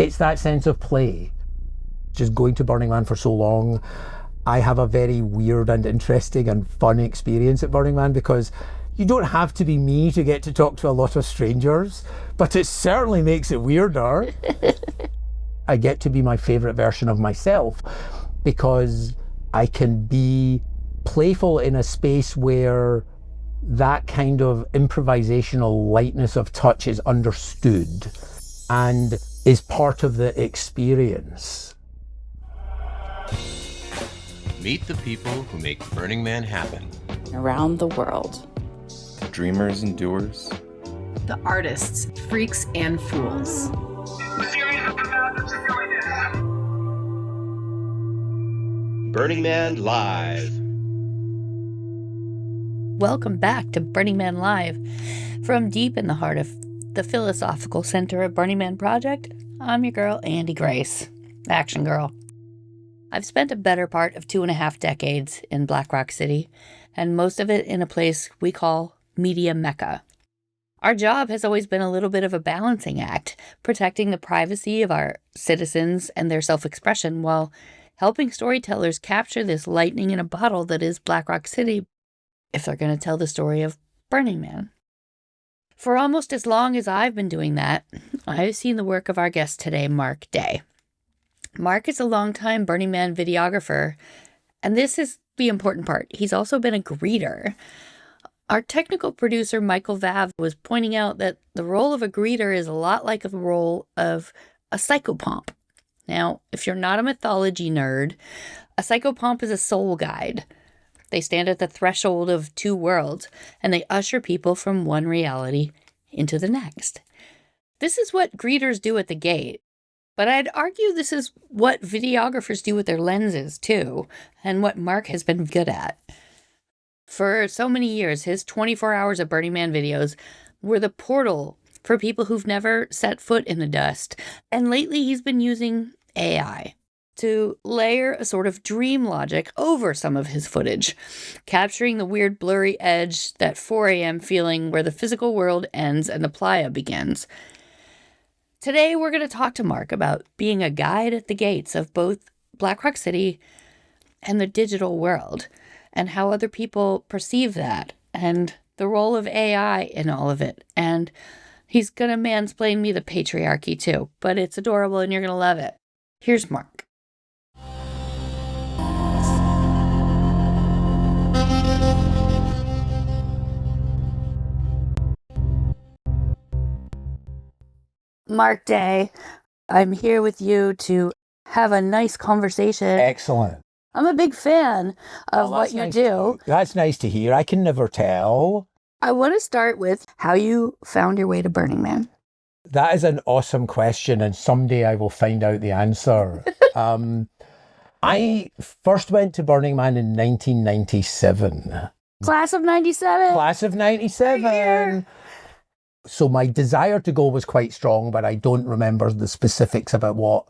It's that sense of play. Just going to Burning Man for so long, I have a very weird and interesting and fun experience at Burning Man because you don't have to be me to get to talk to a lot of strangers, but it certainly makes it weirder. I get to be my favourite version of myself because I can be playful in a space where that kind of improvisational lightness of touch is understood and is part of the experience. Meet the people who make Burning Man happen. Around the world. Dreamers and doers. The artists, freaks and fools. Burning Man Live. Welcome back to Burning Man Live. From deep in the heart of the philosophical center of Burning Man Project, I'm your girl, Andie Grace. Action girl. I've spent a better part of 2.5 decades in Black Rock City, and most of it in a place we call Media Mecca. Our job has always been a little bit of a balancing act, protecting the privacy of our citizens and their self-expression while helping storytellers capture this lightning in a bottle that is Black Rock City if they're going to tell the story of Burning Man. For almost as long as I've been doing that, I've seen the work of our guest today, Mark Day. Mark is a longtime Burning Man videographer, and this is the important part. He's also been a greeter. Our technical producer, Michael Vav, was pointing out that the role of a greeter is a lot like the role of a psychopomp. Now, if you're not a mythology nerd, a psychopomp is a soul guide. They stand at the threshold of two worlds, and they usher people from one reality into the next. This is what greeters do at the gate. But I'd argue this is what videographers do with their lenses, too, and what Mark has been good at. For so many years, his 24 hours of Burning Man videos were the portal for people who've never set foot in the dust. And lately, he's been using AI to layer a sort of dream logic over some of his footage, capturing the weird blurry edge, that 4 a.m. feeling where the physical world ends and the playa begins. Today, we're going to talk to Mark about being a guide at the gates of both Black Rock City and the digital world, and how other people perceive that, and the role of AI in all of it. And he's going to mansplain me the patriarchy too, but it's adorable and you're going to love it. Here's Mark. Mark Day, I'm here with you to have a nice conversation. Excellent. I'm a big fan of what you do. That's nice to hear. I can never tell. I want to start with how you found your way to Burning Man. That is an awesome question, and someday I will find out the answer. I first went to Burning Man in 1997. Class of 97. Class of 97. So my desire to go was quite strong, but I don't remember the specifics about what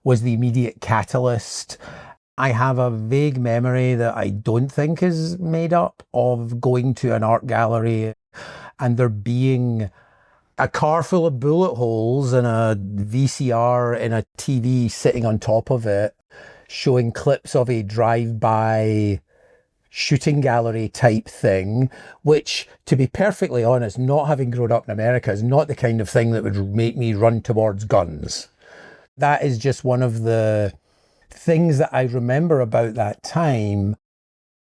was the immediate catalyst. I have a vague memory that I don't think is made up of going to an art gallery and there being a car full of bullet holes and a VCR and a TV sitting on top of it, showing clips of a drive-by shooting gallery type thing, which, to be perfectly honest, not having grown up in America, is not the kind of thing that would make me run towards guns. That is just one of the things that I remember about that time.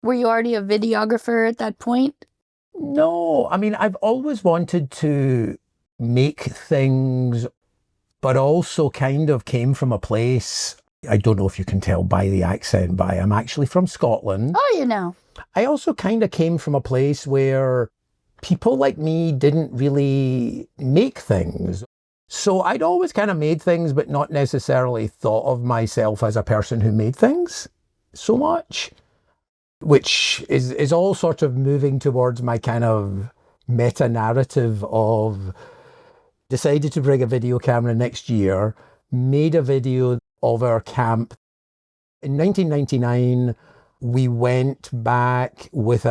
Were you already a videographer at that point? No, I mean, I've always wanted to make things, but also kind of came from a place, I don't know if you can tell by the accent, but I'm actually from Scotland. Oh, you know. I also kind of came from a place where people like me didn't really make things. So I'd always kind of made things, but not necessarily thought of myself as a person who made things so much, which is all sort of moving towards my kind of meta-narrative of decided to bring a video camera next year, made a video of our camp. In 1999, we went back with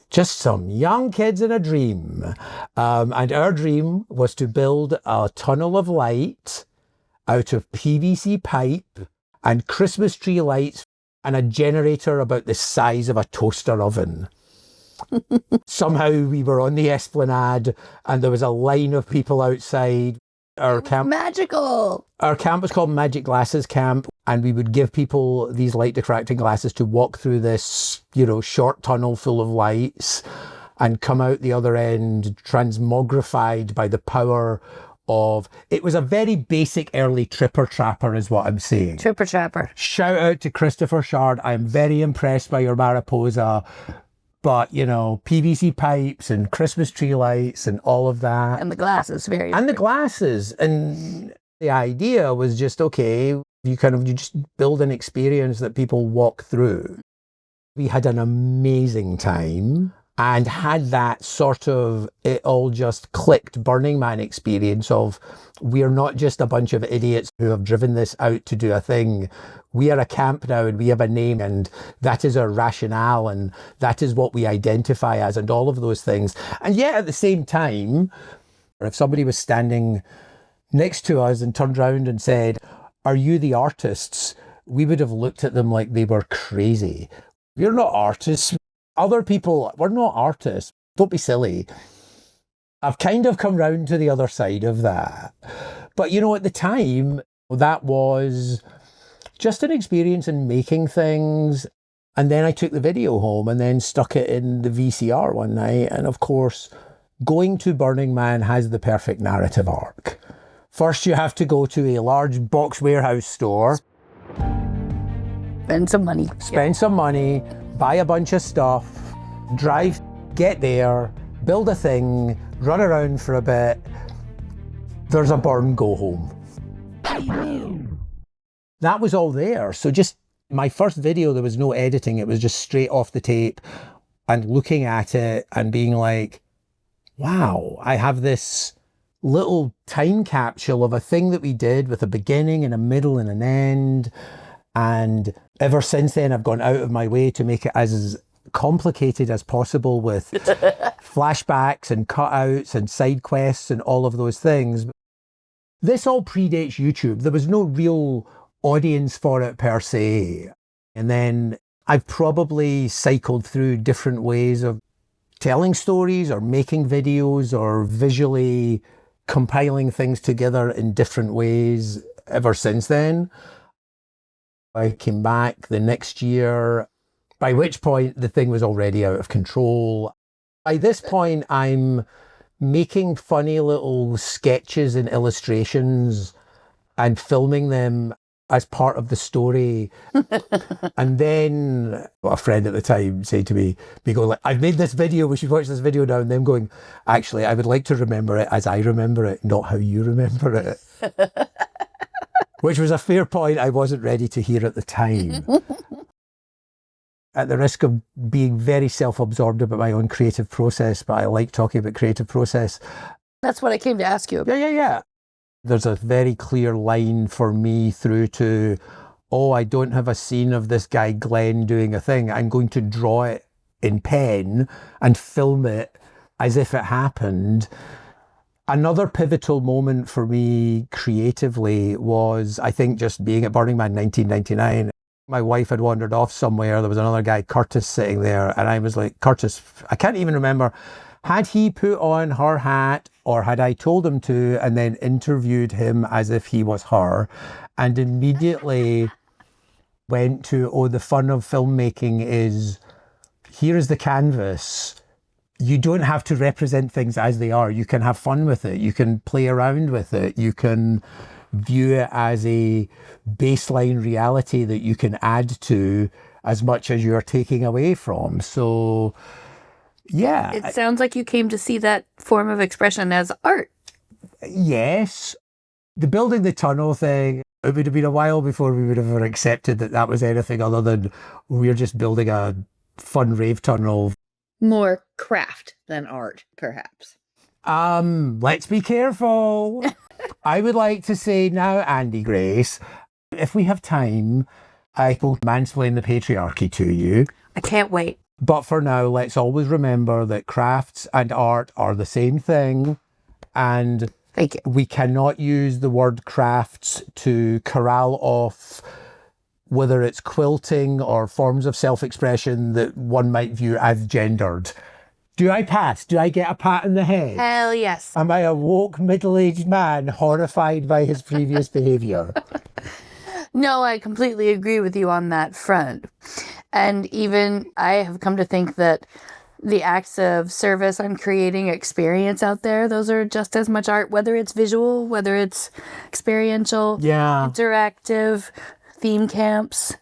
just some young kids in a dream. And our dream was to build a tunnel of light out of PVC pipe and Christmas tree lights and a generator about the size of a toaster oven. Somehow we were on the esplanade and there was a line of people outside. Our camp, Magical. our camp was called Magic Glasses Camp, and we would give people these light diffracting glasses to walk through this, short tunnel full of lights and come out the other end transmogrified by the power of... It was a very basic early Tripper Trapper is what I'm saying. Tripper Trapper. Shout out to Christopher Shard. I am very impressed by your Mariposa. But, PVC pipes and Christmas tree lights and all of that. And the glasses, very And the glasses. And the idea was just, okay, you just build an experience that people walk through. We had an amazing time and had that sort of, it all just clicked Burning Man experience of, we're not just a bunch of idiots who have driven this out to do a thing. We are a camp now and we have a name and that is our rationale and that is what we identify as and all of those things. And yet at the same time, if somebody was standing next to us and turned around and said, "Are you the artists?" we would have looked at them like they were crazy. We're not artists. Other people, we're not artists. Don't be silly. I've kind of come round to the other side of that. But, at the time, that was just an experience in making things. And then I took the video home and then stuck it in the VCR one night. And of course, going to Burning Man has the perfect narrative arc. First, you have to go to a large box warehouse store. Spend some money. Spend some money, buy a bunch of stuff, drive, get there, build a thing, run around for a bit. There's a burn, go home. That was all there. So just my first video, there was no editing. It was just straight off the tape and looking at it and being like, wow, I have this little time capsule of a thing that we did with a beginning and a middle and an end. And ever since then, I've gone out of my way to make it as complicated as possible with flashbacks and cutouts and side quests and all of those things. This all predates YouTube. There was no real audience for it per se. And then I've probably cycled through different ways of telling stories or making videos or visually compiling things together in different ways ever since then. I came back the next year, by which point the thing was already out of control. By this point, I'm making funny little sketches and illustrations and filming them as part of the story. And then a friend at the time said to me going like, "I've made this video, we should watch this video now." And them going, "Actually, I would like to remember it as I remember it, not how you remember it." Which was a fair point I wasn't ready to hear at the time. At the risk of being very self-absorbed about my own creative process, but I like talking about creative process. That's what I came to ask you about. Yeah. There's a very clear line for me through to, I don't have a scene of this guy Glenn doing a thing. I'm going to draw it in pen and film it as if it happened. Another pivotal moment for me creatively was, I think, just being at Burning Man 1999. My wife had wandered off somewhere. There was another guy, Curtis, sitting there. And I was like, Curtis, I can't even remember. Had he put on her hat or had I told him to and then interviewed him as if he was her and immediately went to, the fun of filmmaking is, here is the canvas. You don't have to represent things as they are. You can have fun with it. You can play around with it. You can view it as a baseline reality that you can add to as much as you're taking away from. So, yeah. It sounds like you came to see that form of expression as art. Yes. The building the tunnel thing, it would have been a while before we would have ever accepted that was anything other than we're just building a fun rave tunnel. More craft than art, perhaps. Let's be careful. I would like to say now, Andie Grace, if we have time, I will mansplain the patriarchy to you. I can't wait. But for now, let's always remember that crafts and art are the same thing. And Thank you. We cannot use the word crafts to corral off whether it's quilting or forms of self-expression that one might view as gendered. Do I pass? Do I get a pat on the head? Hell yes. Am I a woke middle-aged man horrified by his previous behaviour? No, I completely agree with you on that front. And even I have come to think that the acts of service I'm creating experience out there, those are just as much art, whether it's visual, whether it's experiential, interactive, theme camps.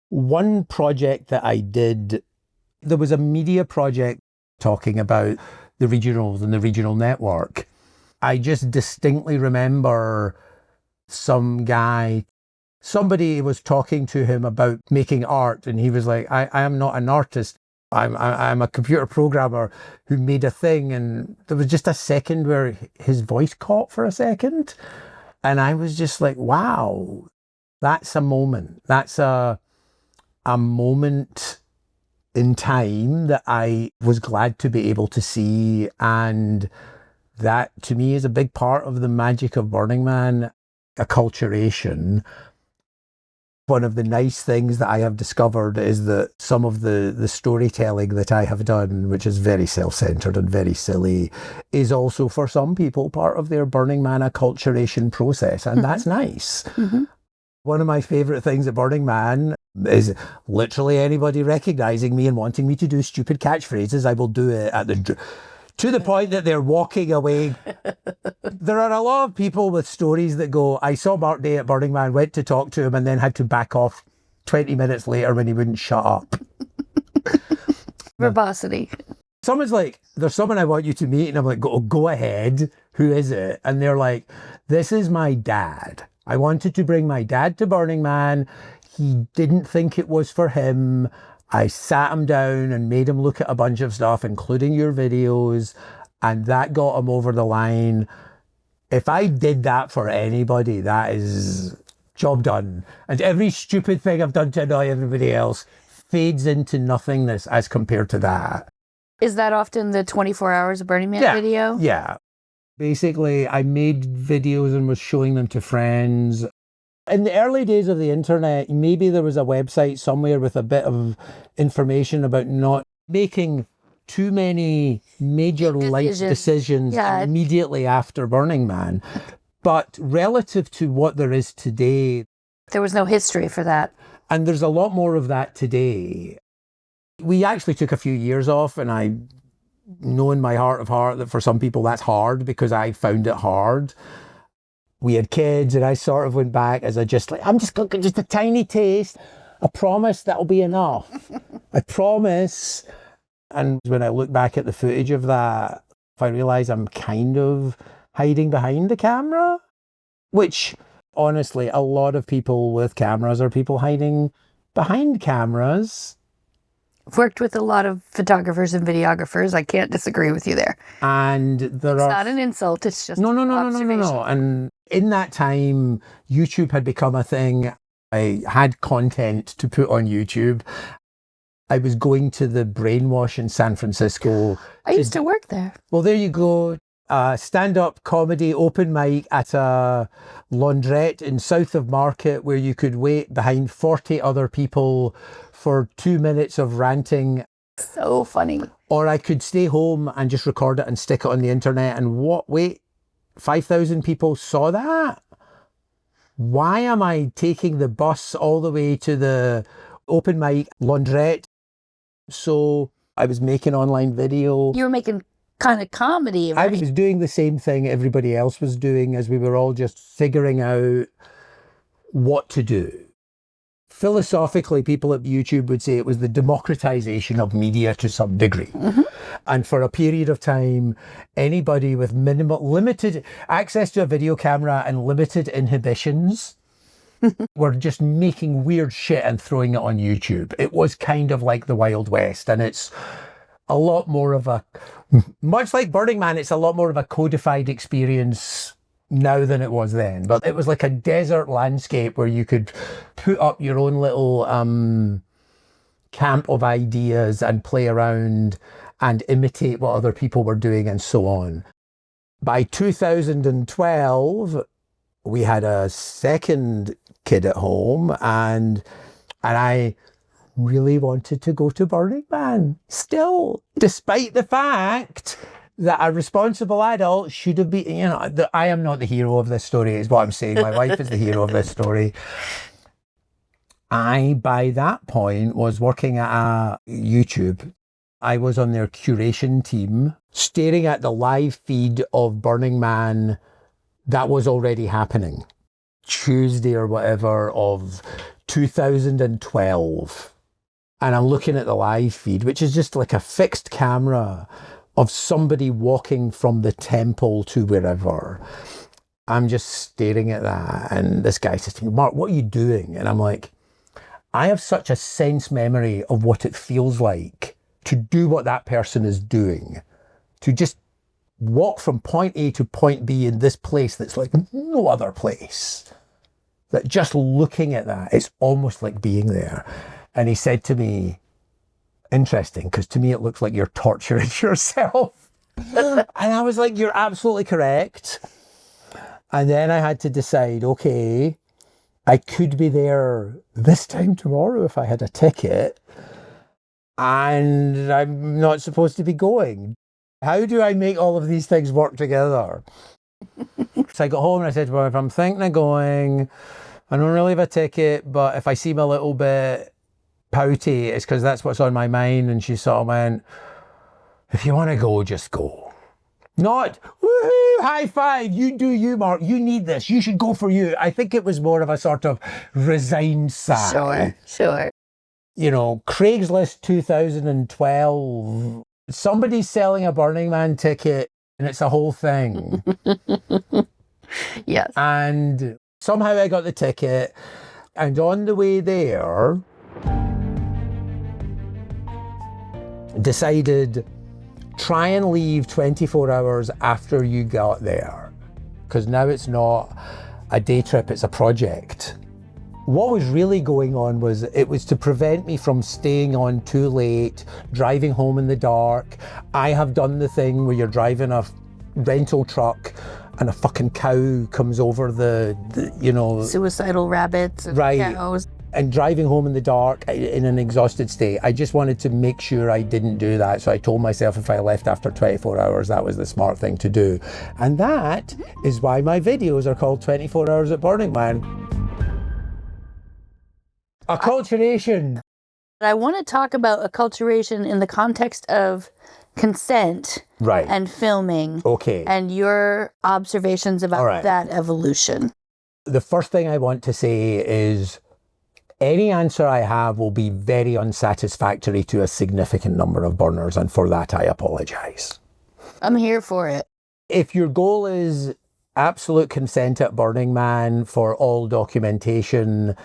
One project that I did, there was a media project talking about the regionals and the regional network. I just distinctly remember somebody was talking to him about making art, and he was like, I am not an artist. I'm a computer programmer who made a thing. And there was just a second where his voice caught for a second. And I was just like, wow, that's a moment. That's a moment in time that I was glad to be able to see. And that to me is a big part of the magic of Burning Man, acculturation. One of the nice things that I have discovered is that some of the storytelling that I have done, which is very self-centered and very silly, is also for some people part of their Burning Man acculturation process. And that's nice. One of my favorite things at Burning Man is literally anybody recognizing me and wanting me to do stupid catchphrases. I will do it to the point that they're walking away. There are a lot of people with stories that go, I saw Mark Day at Burning Man, went to talk to him, and then had to back off 20 minutes later when he wouldn't shut up. Verbosity. Someone's like, there's someone I want you to meet. And I'm like, go ahead. Who is it? And they're like, this is my dad. I wanted to bring my dad to Burning Man. He didn't think it was for him. I sat him down and made him look at a bunch of stuff, including your videos, and that got him over the line. If I did that for anybody, that is job done. And every stupid thing I've done to annoy everybody else fades into nothingness as compared to that. Is that often the 24 hours of Burning Man video? Yeah. Basically, I made videos and was showing them to friends. In the early days of the internet, maybe there was a website somewhere with a bit of information about not making too many major life decisions immediately after Burning Man. But relative to what there is today, there was no history for that. And there's a lot more of that today. We actually took a few years off, and I know in my heart of heart that for some people that's hard because I found it hard. We had kids, and I sort of went back as I'm just going to just a tiny taste. I promise that'll be enough. I promise. And when I look back at the footage of that, I realise I'm kind of hiding behind the camera, which honestly, a lot of people with cameras are people hiding behind cameras. I've worked with a lot of photographers and videographers. I can't disagree with you there. And it's not an insult. It's just no. And in that time, YouTube had become a thing. I had content to put on YouTube. I was going to the Brainwash in San Francisco. I used to work there. Well, there you go. Stand-up comedy open mic at a laundrette in south of Market where you could wait behind 40 other people for 2 minutes of ranting. So funny. Or I could stay home and just record it and stick it on the internet and 5,000 people saw that? Why am I taking the bus all the way to the open mic laundrette? So I was making online video. You were making kind of comedy, right? I was doing the same thing everybody else was doing as we were all just figuring out what to do. Philosophically, people at YouTube would say it was the democratization of media to some degree. And for a period of time, anybody with limited access to a video camera and limited inhibitions were just making weird shit and throwing it on YouTube. It was kind of like the Wild West, and it's a lot more of much like Burning Man, it's a lot more of a codified experience now than it was then. But it was like a desert landscape where you could put up your own little camp of ideas and play around and imitate what other people were doing and so on. By 2012, we had a second kid at home, and I really wanted to go to Burning Man still, despite the fact that a responsible adult should have been, I am not the hero of this story, is what I'm saying. My wife is the hero of this story. I, by that point, was working at YouTube. I was on their curation team, staring at the live feed of Burning Man that was already happening. Tuesday or whatever of 2012. And I'm looking at the live feed, which is just like a fixed camera of somebody walking from the temple to wherever. I'm just staring at that. And this guy says to me, Mark, what are you doing? And I'm like, I have such a sense memory of what it feels like to do what that person is doing, to just walk from point A to point B in this place that's like no other place. That just looking at that, it's almost like being there. And he said to me, interesting, because to me it looks like you're torturing yourself. And I was like, you're absolutely correct. And then I had to decide, okay, I could be there this time tomorrow if I had a ticket, and I'm not supposed to be going. How do I make all of these things work together? So I got home and I said, well, if I'm thinking of going, I don't really have a ticket, but if I seem a little bit pouty, it's because that's what's on my mind. And she sort of went, if you want to go, just go. Not, woohoo, high five, you do you, Mark, you need this, you should go for you. I think it was more of a sort of resigned sigh. Sure. You know, Craigslist 2012, somebody's selling a Burning Man ticket and it's a whole thing. Yes. And somehow I got the ticket, and on the way there, decided try and leave 24 hours after you got there, because now it's not a day trip, it's a project. What was really going on was it was to prevent me from staying on too late, driving home in the dark. I have done the thing where you're driving a rental truck and a fucking cow comes over the suicidal rabbits and cows. And driving home in the dark in an exhausted state. I just wanted to make sure I didn't do that. So I told myself if I left after 24 hours, that was the smart thing to do. And that is why my videos are called 24 Hours at Burning Man. Acculturation. I want to talk about acculturation in the context of consent and filming. Okay. And your observations about that evolution. The first thing I want to say is any answer I have will be very unsatisfactory to a significant number of burners, and for that I apologise. I'm here for it. If your goal is absolute consent at Burning Man for all documentation,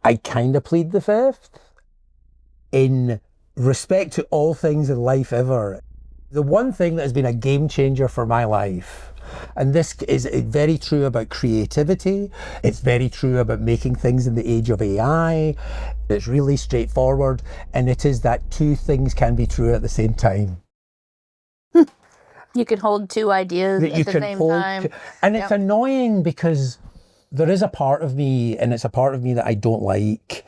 I kind of plead the fifth. In respect to all things in life ever, the one thing that has been a game changer for my life, and this is very true about creativity, it's very true about making things in the age of AI, it's really straightforward, and it is that two things can be true at the same time. You can hold two ideas at the same time. And it's annoying because there is a part of me, and it's a part of me that I don't like,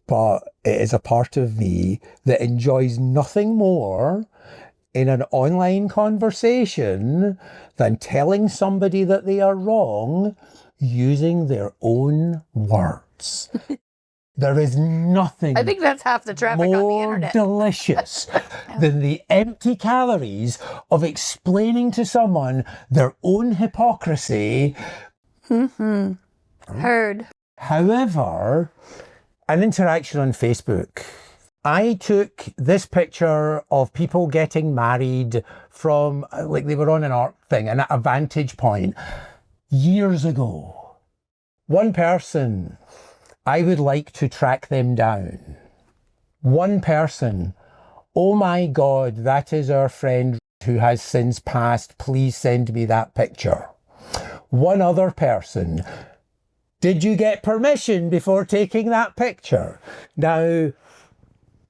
but it is a part of me that enjoys nothing more in an online conversation than telling somebody that they are wrong using their own words. There is nothing I think that's half the traffic on the more internet. delicious than the empty calories of explaining to someone their own hypocrisy. Heard. However, an interaction on Facebook. I took this picture of people getting married from, like they were on an art thing and at a vantage point years ago. One person, I would like to track them down. One person, oh my God, that is our friend who has since passed. Please send me that picture. One other person, did you get permission before taking that picture? Now,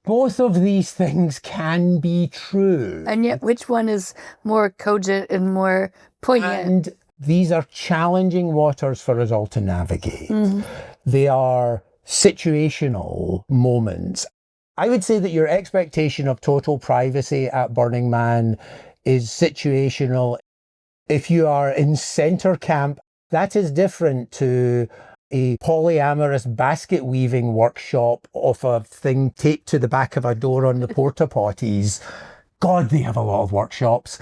both of these things can be true. And yet, which one is more cogent and more poignant? And these are challenging waters for us all to navigate. They are situational moments. I would say that your expectation of total privacy at Burning Man is situational. If you are in centre camp, that is different to a polyamorous basket weaving workshop of a thing taped to the back of a door on the porta potties. God, they have a lot of workshops.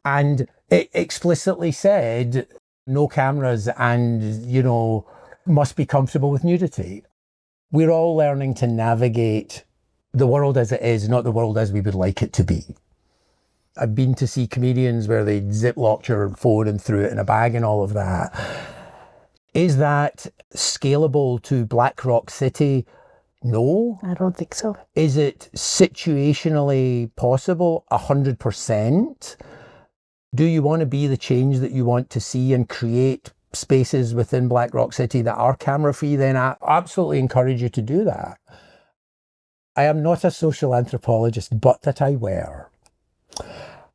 And it explicitly said no cameras and, must be comfortable with nudity. We're all learning to navigate the world as it is, not the world as we would like it to be. I've been to see comedians where they ziplocked your phone and threw it in a bag and all of that. Is that scalable to Black Rock City? No. I don't think so. Is it situationally possible? 100%. Do you want to be the change that you want to see and create spaces within Black Rock City that are camera free? Then I absolutely encourage you to do that. I am not a social anthropologist, but that I were.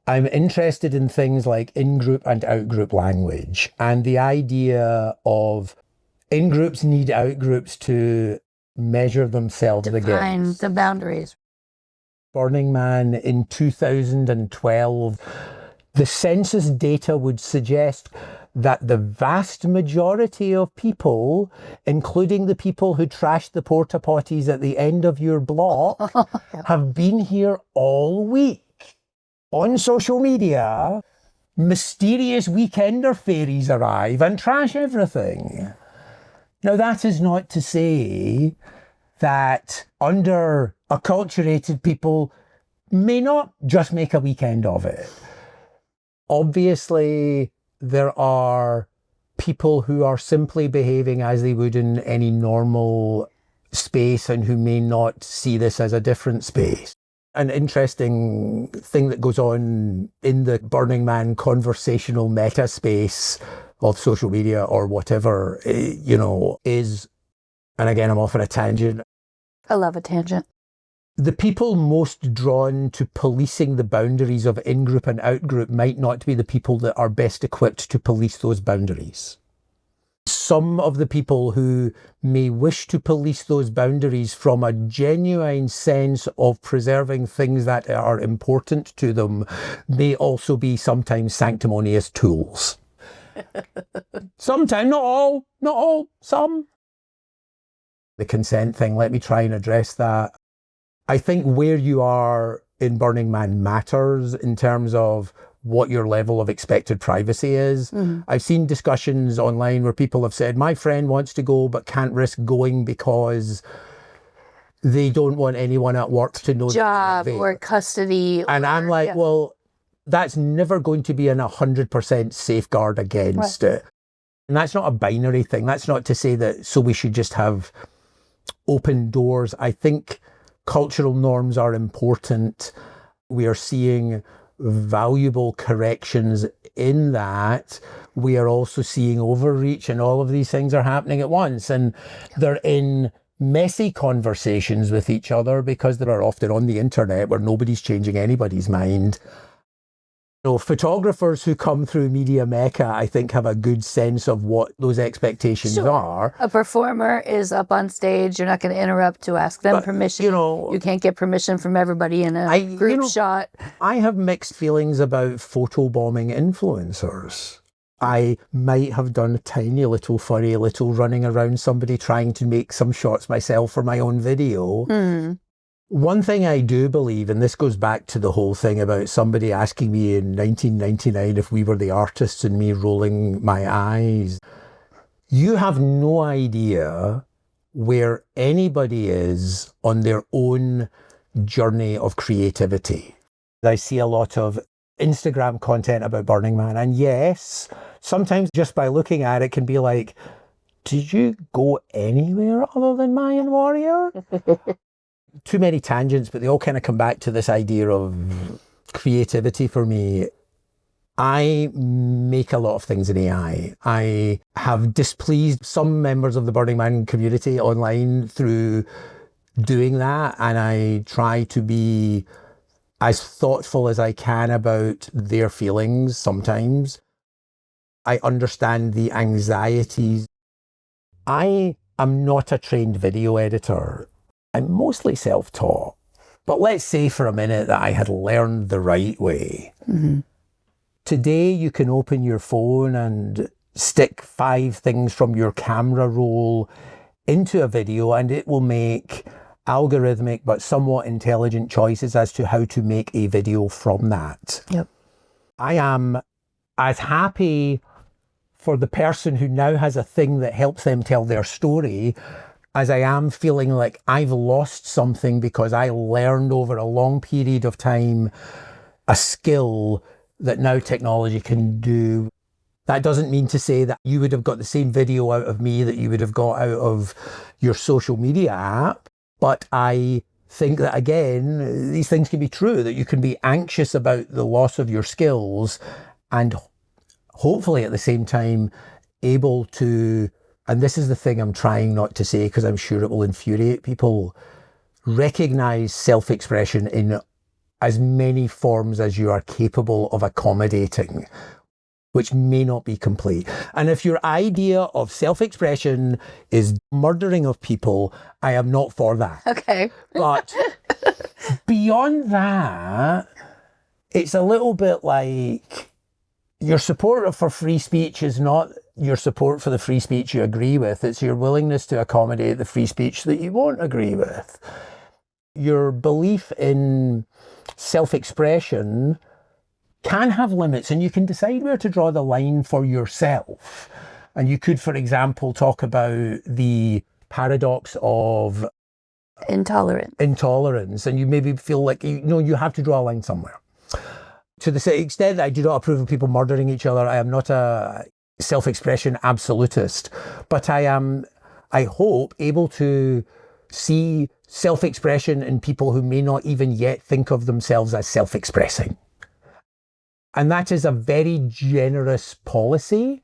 I'm interested in things like in-group and out-group language, and the idea of in-groups need out-groups to measure themselves Define against. the boundaries. Burning Man in 2012, the census data would suggest that the vast majority of people, including the people who trashed the porta potties at the end of your block, have been here all week. On social media, mysterious weekender fairies arrive and trash everything. Now, that is not to say that acculturated people may not just make a weekend of it. Obviously, there are people who are simply behaving as they would in any normal space and who may not see this as a different space. An interesting thing that goes on in the Burning Man conversational meta space of social media or whatever, is, and again, I'm off on a tangent. I love a tangent. The people most drawn to policing the boundaries of in-group and out-group might not be the people that are best equipped to police those boundaries. Some of the people who may wish to police those boundaries from a genuine sense of preserving things that are important to them may also be sometimes sanctimonious tools. Sometimes, not all, some. The consent thing, let me try and address that. I think where you are in Burning Man matters in terms of what your level of expected privacy is. I've seen discussions online where people have said, my friend wants to go but can't risk going because they don't want anyone at work to know Job or custody. And I'm like, well, that's never going to be an 100% safeguard against it. And that's not a binary thing. That's not to say that, so we should just have open doors. I think cultural norms are important. We are seeing valuable corrections in that. We are also seeing overreach, and all of these things are happening at once. And they're in messy conversations with each other because they are often on the internet where nobody's changing anybody's mind. Photographers who come through Media Mecca, I think, have a good sense of what those expectations are. A performer is up on stage. You're not going to interrupt to ask them permission. You can't get permission from everybody in a group shot. I have mixed feelings about photobombing influencers. I might have done a tiny little furry little running around somebody trying to make some shots myself for my own video. One thing I do believe, and this goes back to the whole thing about somebody asking me in 1999 if we were the artists and me rolling my eyes. You have no idea where anybody is on their own journey of creativity. I see a lot of Instagram content about Burning Man, and yes, sometimes just by looking at it can be like, did you go anywhere other than Mayan Warrior? Too many tangents, but they all kind of come back to this idea of creativity for me. I make a lot of things in AI. I have displeased some members of the Burning Man community online through doing that, and I try to be as thoughtful as I can about their feelings sometimes. I understand the anxieties. I am not a trained video editor. I'm mostly self-taught. But let's say for a minute that I had learned the right way. Mm-hmm. Today, you can open your phone and stick 5 things from your camera roll into a video, and it will make algorithmic but somewhat intelligent choices as to how to make a video from that. Yep. I am as happy for the person who now has a thing that helps them tell their story as I am feeling like I've lost something because I learned over a long period of time a skill that now technology can do. That doesn't mean to say that you would have got the same video out of me that you would have got out of your social media app. But I think that, again, these things can be true, that you can be anxious about the loss of your skills and hopefully at the same time able to, and this is the thing I'm trying not to say because I'm sure it will infuriate people, recognize self-expression in as many forms as you are capable of accommodating, which may not be complete. And if your idea of self-expression is murdering of people, I am not for that. Okay. But beyond that, it's a little bit like your support for free speech is not your support for the free speech you agree with. It's your willingness to accommodate the free speech that you won't agree with. Your belief in self-expression can have limits, and you can decide where to draw the line for yourself. And you could, for example, talk about the paradox of intolerance, and you maybe feel like you have to draw a line somewhere. To the extent that I do not approve of people murdering each other, I am not a self-expression absolutist, but I am, I hope, able to see self-expression in people who may not even yet think of themselves as self-expressing. And that is a very generous policy,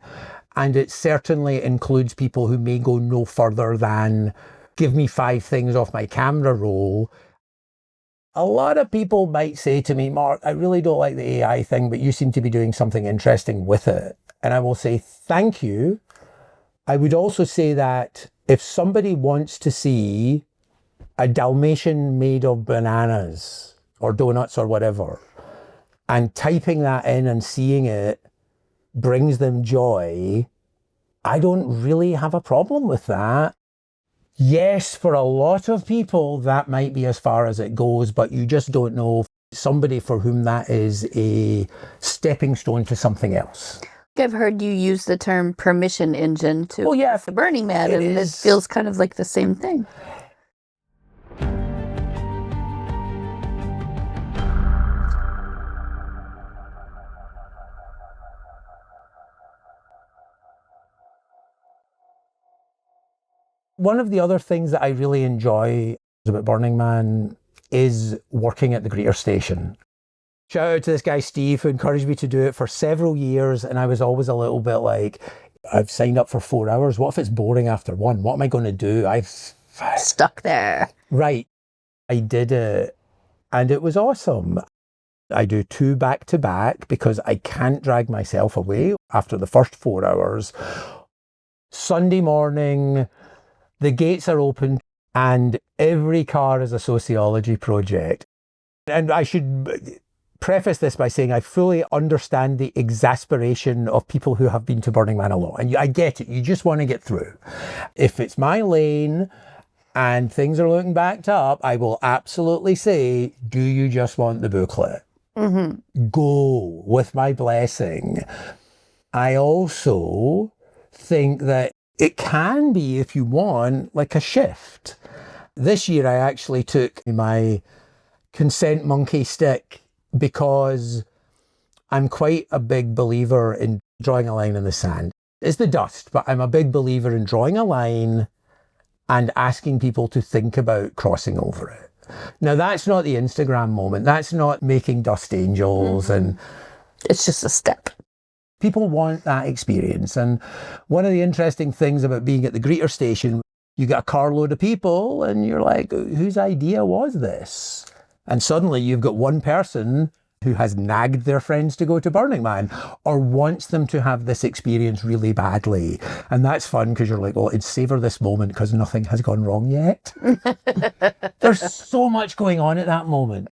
and it certainly includes people who may go no further than give me 5 things off my camera roll. A lot of people might say to me, Mark, I really don't like the AI thing, but you seem to be doing something interesting with it. And I will say, thank you. I would also say that if somebody wants to see a Dalmatian made of bananas or donuts or whatever, and typing that in and seeing it brings them joy, I don't really have a problem with that. Yes, for a lot of people, that might be as far as it goes, but you just don't know somebody for whom that is a stepping stone to something else. I've heard you use the term permission engine to the Burning Man, and it feels kind of like the same thing. One of the other things that I really enjoy about Burning Man is working at the greeter station. Shout out to this guy, Steve, who encouraged me to do it for several years. And I was always a little bit like, I've signed up for 4 hours. What if it's boring after 1? What am I going to do? I've stuck there. Right. I did it and it was awesome. I do 2 back-to-back because I can't drag myself away after the first 4 hours. Sunday morning, the gates are open and every car is a sociology project. And I should preface this by saying I fully understand the exasperation of people who have been to Burning Man a lot. And I get it. You just want to get through. If it's my lane and things are looking backed up, I will absolutely say, do you just want the booklet? Mm-hmm. Go with my blessing. I also think that it can be, if you want, like a shift. This year, I actually took my consent monkey stick because I'm quite a big believer in drawing a line in the sand. It's the dust, but I'm a big believer in drawing a line and asking people to think about crossing over it. Now, that's not the Instagram moment. That's not making dust angels. Mm-hmm. And it's just a step. People want that experience. And one of the interesting things about being at the greeter station, You get a carload of people and you're like, whose idea was this? And suddenly you've got one person who has nagged their friends to go to Burning Man or wants them to have this experience really badly. And that's fun because you're like, well, it's savor this moment because nothing has gone wrong yet. There's so much going on at that moment.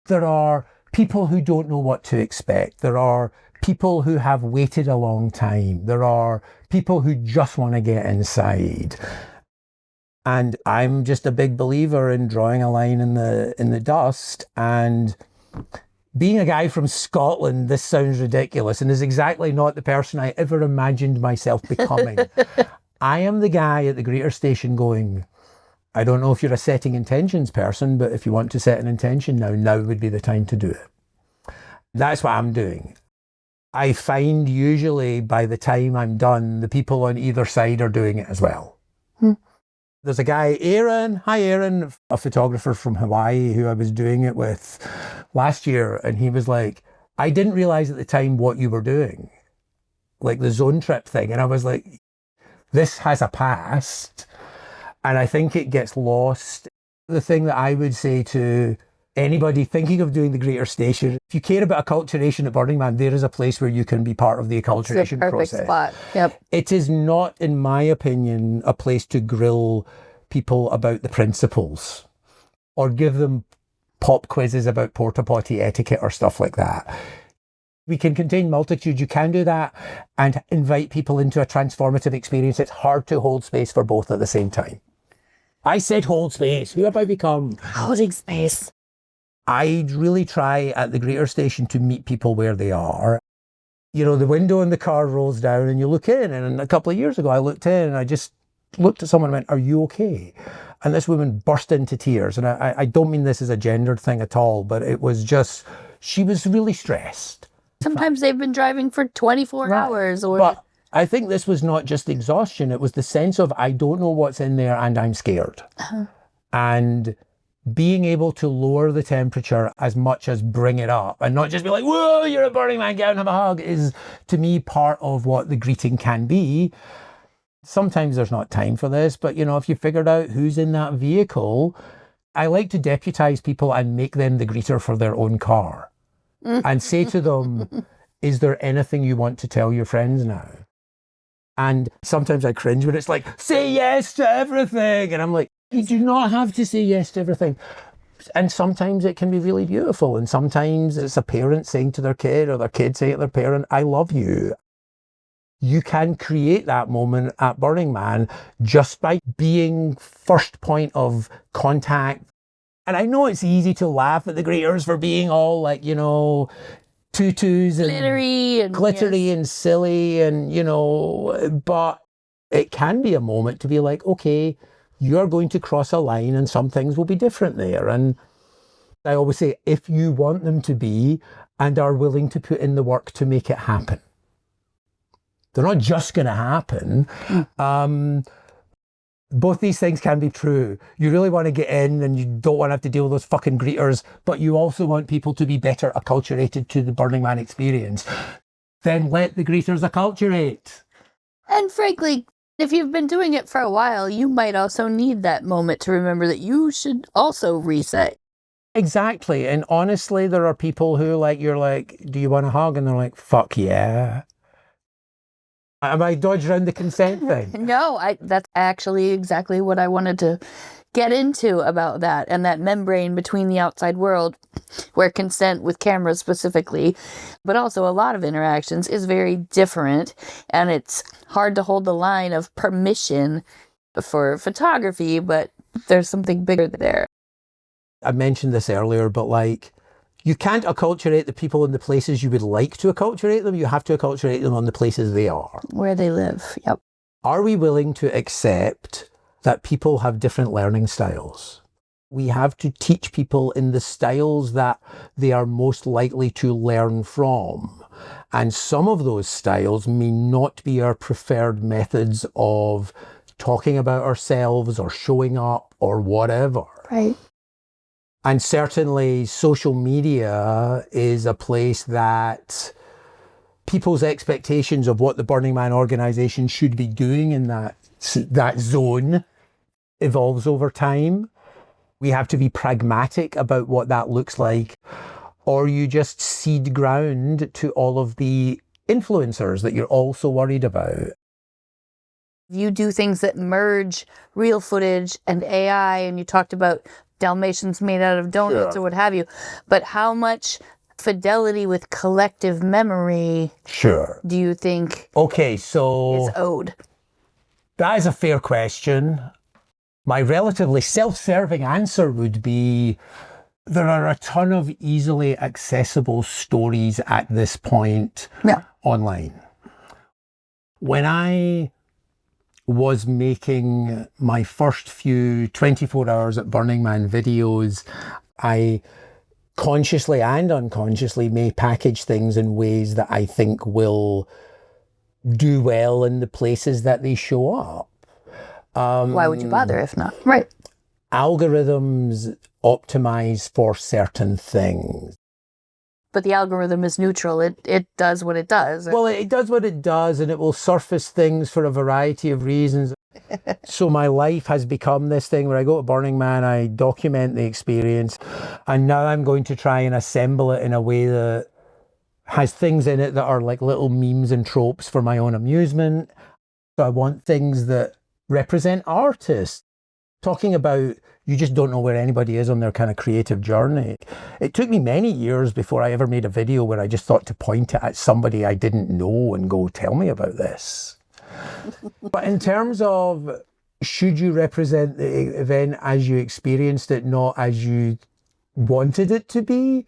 There are people who don't know what to expect. There are people who have waited a long time. There are people who just want to get inside. And I'm just a big believer in drawing a line in the dust. And being a guy from Scotland, this sounds ridiculous and is exactly not the person I ever imagined myself becoming. I am the guy at the greeter station going, I don't know if you're a setting intentions person, but if you want to set an intention now would be the time to do it. That's what I'm doing. I find usually by the time I'm done, the people on either side are doing it as well. There's a guy, Aaron, hi Aaron, a photographer from Hawaii who I was doing it with last year. And he was like, I didn't realize at the time what you were doing, like the zone trip thing. And I was like, this has a past. And I think it gets lost. The thing that I would say to anybody thinking of doing the greeter station, if you care about acculturation at Burning Man, there is a place where you can be part of the acculturation process. Perfect spot. Yep. It is not, in my opinion, a place to grill people about the principles or give them pop quizzes about porta potty etiquette or stuff like that. We can contain multitudes. You can do that and invite people into a transformative experience. It's hard to hold space for both at the same time. I said hold space. Who have I become? Holding space. I really try at the greeter station to meet people where they are. You know, the window in the car rolls down and you look in. And a couple of years ago, I looked in and I just looked at someone and went, are you okay? And this woman burst into tears. And I don't mean this as a gendered thing at all, but it was just, she was really stressed. Sometimes they've been driving for 24 hours. But I think this was not just exhaustion. It was the sense of, I don't know what's in there and I'm scared. And being able to lower the temperature as much as bring it up and not just be like, whoa, you're a Burning Man, get out and have a hug, is to me part of what the greeting can be. Sometimes there's not time for this, but you know, if you figured out who's in that vehicle, I like to deputize people and make them the greeter for their own car and say to them, is there anything you want to tell your friends now? And sometimes I cringe when it's like, say yes to everything. And I'm like, you do not have to say yes to everything. And sometimes it can be really beautiful. And sometimes it's a parent saying to their kid or their kid saying to their parent, I love you. You can create that moment at Burning Man just by being first point of contact. And I know it's easy to laugh at the greeters for being all like, you know, tutus and glittery and silly and, you know, but it can be a moment to be like, okay, you're going to cross a line and some things will be different there. And I always say, if you want them to be and are willing to put in the work to make it happen. They're not just going to happen. Both these things can be true. You really want to get in and you don't want to have to deal with those fucking greeters, but you also want people to be better acculturated to the Burning Man experience. Then let the greeters acculturate. And frankly, if you've been doing it for a while, you might also need that moment to remember that you should also reset. Exactly. And honestly, there are people who like, you're like, do you want a hug? And they're like, fuck yeah. Am I dodging around the consent thing? No, that's actually exactly what I wanted to get into about that and that membrane between the outside world where consent with cameras specifically, but also a lot of interactions is very different. And it's hard to hold the line of permission for photography, but there's something bigger there. I mentioned this earlier, but like, you can't acculturate the people in the places you would like to acculturate them. You have to acculturate them on the places they are. Where they live, yep. Are we willing to accept that people have different learning styles? We have to teach people in the styles that they are most likely to learn from. And some of those styles may not be our preferred methods of talking about ourselves or showing up or whatever. Right. And certainly social media is a place that people's expectations of what the Burning Man organisation should be doing in that zone evolves over time. We have to be pragmatic about what that looks like, or you just cede ground to all of the influencers that you're also worried about. You do things that merge real footage and AI, and you talked about Dalmatians made out of donuts or what have you, but how much fidelity with collective memory do you think is owed? That is a fair question. My relatively self-serving answer would be there are a ton of easily accessible stories at this point online. When I was making my first few 24 hours at Burning Man videos, I consciously and unconsciously may package things in ways that I think will do well in the places that they show up. Why would you bother if not? Right. Algorithms optimize for certain things. But the algorithm is neutral. It does what it does. Well, it does what it does, and it will surface things for a variety of reasons. So my life has become this thing where I go to Burning Man, I document the experience, and now I'm going to try and assemble it in a way that has things in it that are like little memes and tropes for my own amusement. So I want things that represent artists. Talking about you just don't know where anybody is on their kind of creative journey. It took me many years before I ever made a video where I just thought to point it at somebody I didn't know and go, tell me about this. But in terms of should you represent the event as you experienced it, not as you wanted it to be,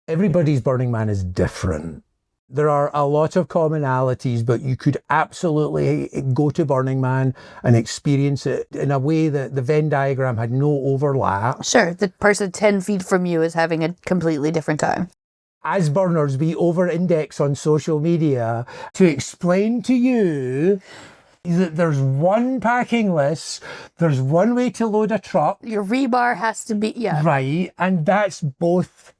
everybody's Burning Man is different. There are a lot of commonalities, but you could absolutely go to Burning Man and experience it in a way that the Venn diagram had no overlap. Sure, the person 10 feet from you is having a completely different time. As burners, we over-index on social media to explain to you that there's one packing list, there's one way to load a truck. Your rebar has to be, Right, and that's both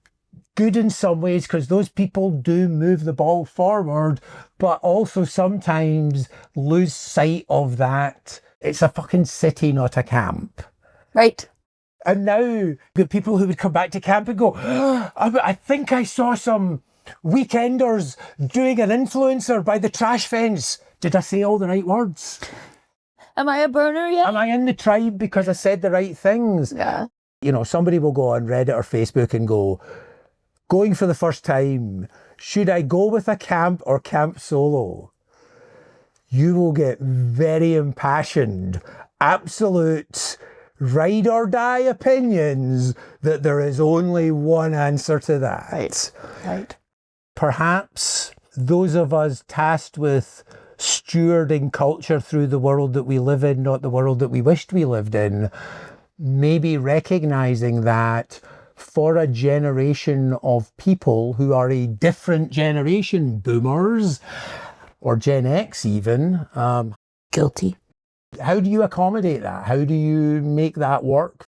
good in some ways because those people do move the ball forward, but also sometimes lose sight of that. It's a fucking city, not a camp. Right. And now you've got people who would come back to camp and go, I think I saw some weekenders doing an influencer by the trash fence. Did I say all the right words? Am I a burner yet? Am I in the tribe because I said the right things? Yeah. You know, somebody will go on Reddit or Facebook and go, going for the first time, should I go with a camp or camp solo? You will get very impassioned, absolute ride or die opinions that there is only one answer to that. Right. Perhaps those of us tasked with stewarding culture through the world that we live in, not the world that we wished we lived in, maybe recognizing that for a generation of people who are a different generation, boomers or Gen X even. Guilty. How do you accommodate that? How do you make that work?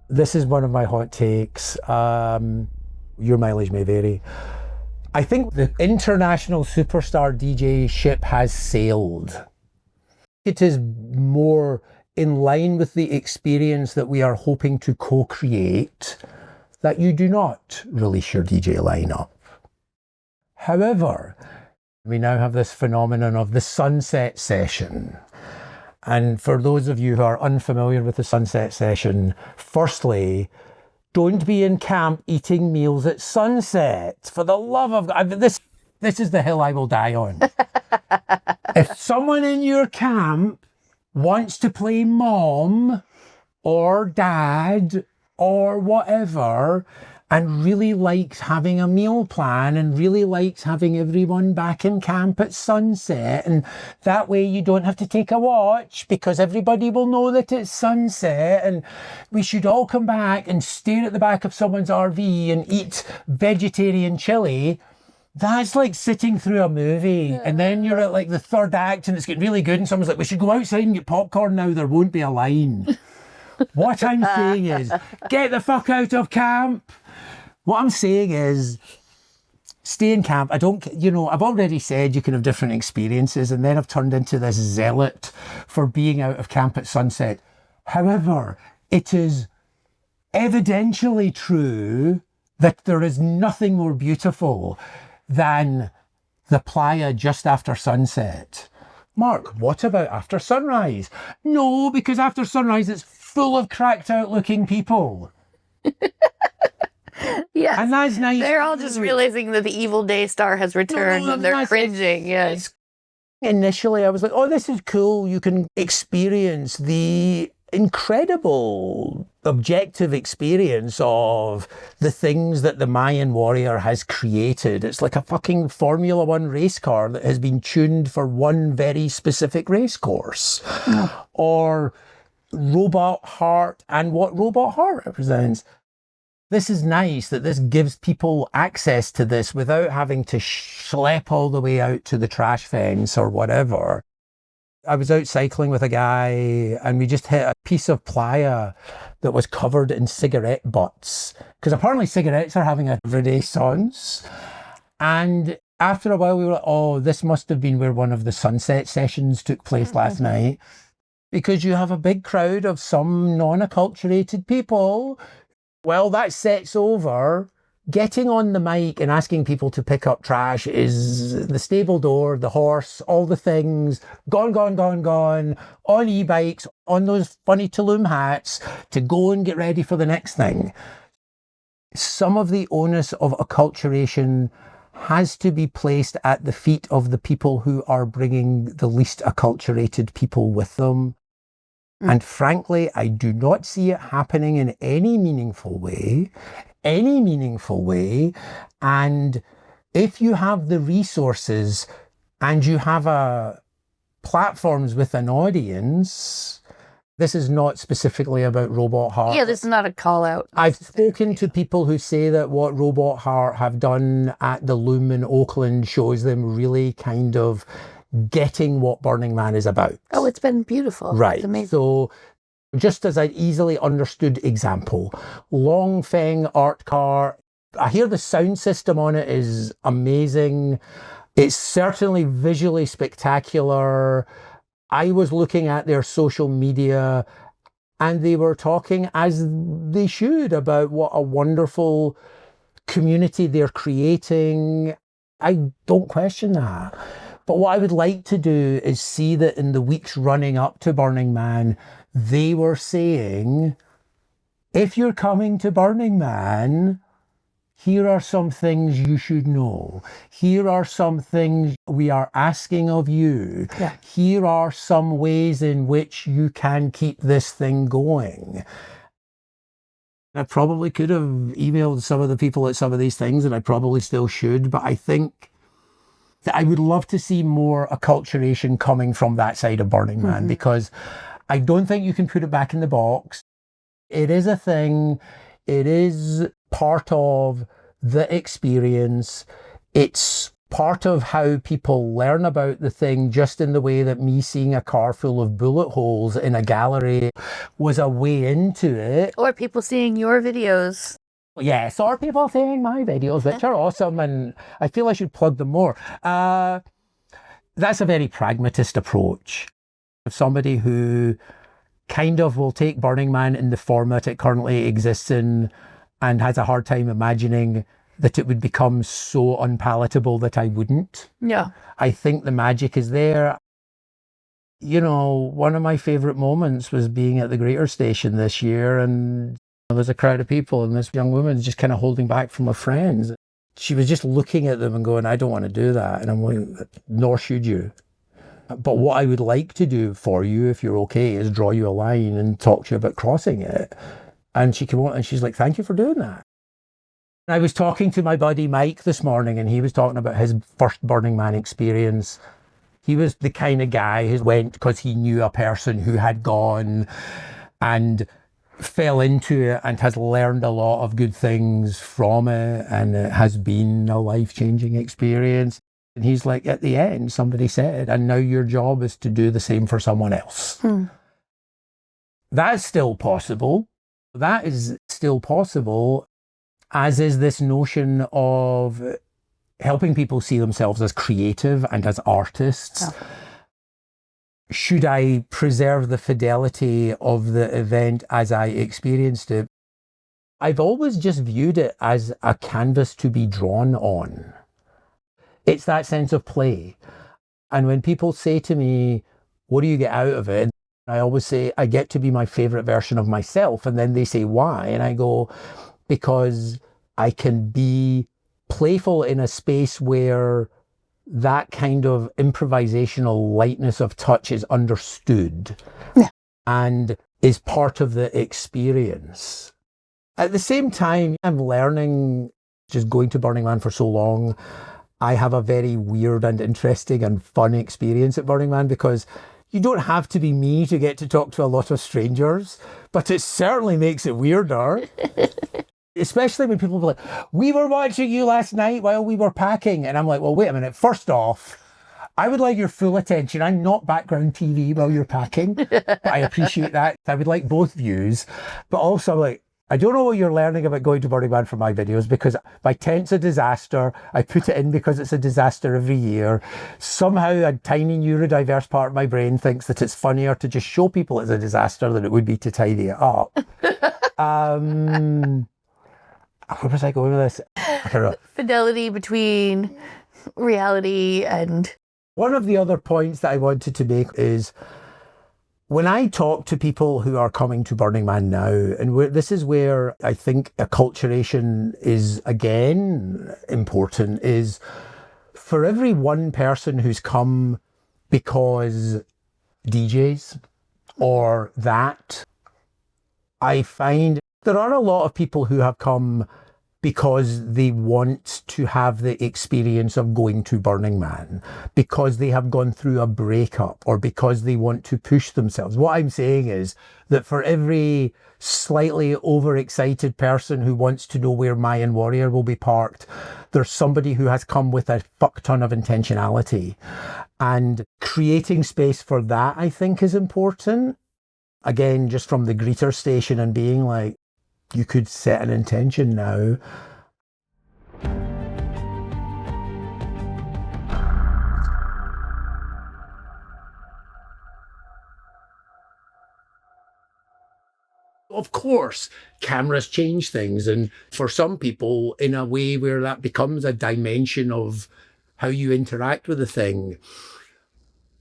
This is one of my hot takes. Your mileage may vary. I think the international superstar DJ ship has sailed. It is more in line with the experience that we are hoping to co-create that you do not release your DJ lineup. However, we now have this phenomenon of the sunset session. And for those of you who are unfamiliar with the sunset session, firstly, don't be in camp eating meals at sunset. For the love of God, this is the hill I will die on. If someone in your camp wants to play mom or dad or whatever, and really likes having a meal plan and really likes having everyone back in camp at sunset, and that way you don't have to take a watch because everybody will know that it's sunset, and we should all come back and stare at the back of someone's RV and eat vegetarian chili. That's like sitting through a movie and then you're at like the third act and it's getting really good and someone's like, we should go outside and get popcorn now, there won't be a line. What I'm saying is, get the fuck out of camp. What I'm saying is, stay in camp. I've already said you can have different experiences, and then I've turned into this zealot for being out of camp at sunset. However, it is evidentially true that there is nothing more beautiful than the playa just after sunset. Mark, what about after sunrise? No, because after sunrise it's full of cracked out looking people. Yeah. And that's nice. They're all just realizing that the evil day star has returned and they're cringing. Yes. Initially, I was like, oh, this is cool. You can experience the incredible objective experience of the things that the Mayan warrior has created. It's like a fucking Formula One race car that has been tuned for one very specific race course. Or robot heart and what robot heart represents. This is nice that this gives people access to this without having to schlep all the way out to the trash fence or whatever. I was out cycling with a guy and we just hit a piece of playa that was covered in cigarette butts, because apparently cigarettes are having a renaissance. And after a while we were like, oh, this must have been where one of the sunset sessions took place last night, because you have a big crowd of some non-acculturated people. Well, that set's over. Getting on the mic and asking people to pick up trash is the stable door, the horse, all the things, gone, on e-bikes, on those funny Tulum hats, to go and get ready for the next thing. Some of the onus of acculturation has to be placed at the feet of the people who are bringing the least acculturated people with them. And frankly, I do not see it happening in any meaningful way. And if you have the resources and you have platforms with an audience, this is not specifically about Robot Heart. Yeah, this is not a call out. I've spoken to people who say that what Robot Heart have done at the Loom in Oakland shows them really kind of getting what Burning Man is about. Oh, it's been beautiful. Right. It's amazing. So just as an easily understood example, Long Feng art car, I hear the sound system on it is amazing. It's certainly visually spectacular. I was looking at their social media and they were talking, as they should, about what a wonderful community they're creating. I don't question that. But what I would like to do is see that in the weeks running up to Burning Man, they were saying, if you're coming to Burning Man, here are some things you should know. Here are some things we are asking of you. Yeah. Here are some ways in which you can keep this thing going. I probably could have emailed some of the people at some of these things, and I probably still should, but I think that I would love to see more acculturation coming from that side of Burning Man, because I don't think you can put it back in the box. It is a thing. It is part of the experience. It's part of how people learn about the thing, just in the way that me seeing a car full of bullet holes in a gallery was a way into it. Or people seeing your videos. Yes, or people seeing my videos, which are awesome, and I feel I should plug them more. That's a very pragmatist approach. Somebody who kind of will take Burning Man in the format it currently exists in and has a hard time imagining that it would become so unpalatable that I wouldn't. Yeah. I think the magic is there. You know, one of my favourite moments was being at the Greater Station this year, and there was a crowd of people and this young woman just kind of holding back from her friends. She was just looking at them and going, I don't want to do that. And I'm like, nor should you. But what I would like to do for you, if you're okay, is draw you a line and talk to you about crossing it. And she came on and she's like, thank you for doing that. I was talking to my buddy Mike this morning, and he was talking about his first Burning Man experience. He was the kind of guy who went because he knew a person who had gone and fell into it and has learned a lot of good things from it, and it has been a life-changing experience. And he's like, at the end, somebody said, and now your job is to do the same for someone else. That's still possible. That is still possible, as is this notion of helping people see themselves as creative and as artists. Oh. Should I preserve the fidelity of the event as I experienced it? I've always just viewed it as a canvas to be drawn on. It's that sense of play. And when people say to me, what do you get out of it? I always say, I get to be my favorite version of myself. And then they say, why? And I go, because I can be playful in a space where that kind of improvisational lightness of touch is understood and is part of the experience. At the same time, I'm learning, just going to Burning Man for so long, I have a very weird and interesting and fun experience at Burning Man, because you don't have to be me to get to talk to a lot of strangers, but it certainly makes it weirder. Especially when people are like, we were watching you last night while we were packing. And I'm like, well, wait a minute. First off, I would like your full attention. I'm not background TV while you're packing, but I appreciate that. I would like both views. But also, like, I don't know what you're learning about going to Burning Man from my videos, because my tent's a disaster. I put it in because it's a disaster every year. Somehow a tiny neurodiverse part of my brain thinks that it's funnier to just show people it's a disaster than it would be to tidy it up. Where was I going with this? I don't know. Fidelity between reality and... One of the other points that I wanted to make is, when I talk to people who are coming to Burning Man now, and this is where I think acculturation is again important, is for every one person who's come because DJs or that, I find there are a lot of people who have come because they want to have the experience of going to Burning Man, because they have gone through a breakup, or because they want to push themselves. What I'm saying is that for every slightly overexcited person who wants to know where Mayan Warrior will be parked, there's somebody who has come with a fuck ton of intentionality. And creating space for that, I think, is important. Again, just from the greeter station and being like, you could set an intention now. Of course, cameras change things, and for some people in a way where that becomes a dimension of how you interact with the thing.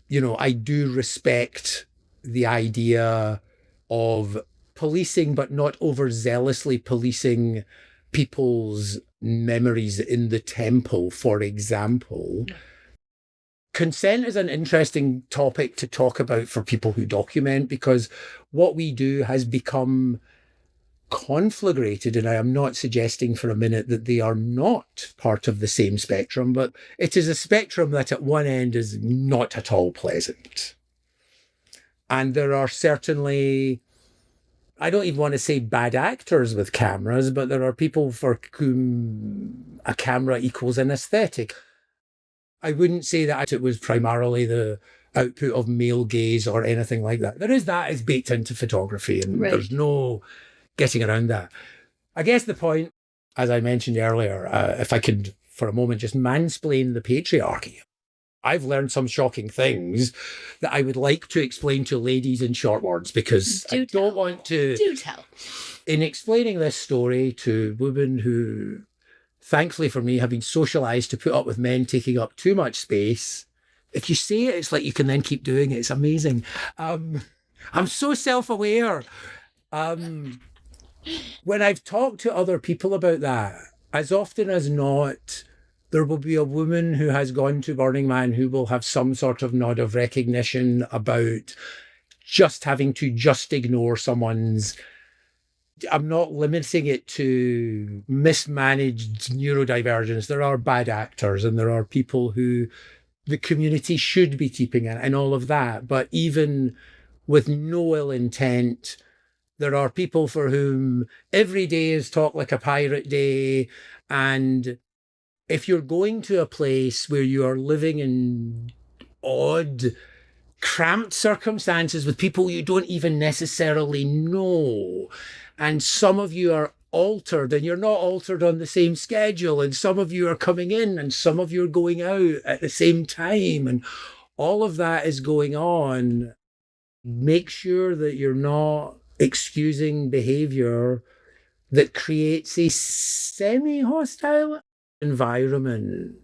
You know, I do respect the idea of policing, but not overzealously policing people's memories in the temple, for example. Consent is an interesting topic to talk about for people who document, because what we do has become conflagrated, and I am not suggesting for a minute that they are not part of the same spectrum, but it is a spectrum that at one end is not at all pleasant. And there are certainly, I don't even want to say bad actors with cameras, but there are people for whom a camera equals an aesthetic. I wouldn't say that it was primarily the output of male gaze or anything like that. There is that is baked into photography, and right. There's no getting around that. I guess the point, as I mentioned earlier, if I could for a moment just mansplain the patriarchy, I've learned some shocking things that I would like to explain to ladies in short words, because I don't want to... Do tell. In explaining this story to women who, thankfully for me, have been socialised to put up with men taking up too much space. If you say it, it's like you can then keep doing it. It's amazing. I'm so self-aware. When I've talked to other people about that, as often as not, there will be a woman who has gone to Burning Man who will have some sort of nod of recognition about just having to just ignore someone's... I'm not limiting it to mismanaged neurodivergence. There are bad actors, and there are people who the community should be keeping in, and all of that. But even with no ill intent, there are people for whom every day is Talk Like a Pirate Day. And if you're going to a place where you are living in odd cramped circumstances with people you don't even necessarily know. And some of you are altered and you're not altered on the same schedule. And some of you are coming in and some of you are going out at the same time. And all of that is going on. Make sure that you're not excusing behavior that creates a semi-hostile environment.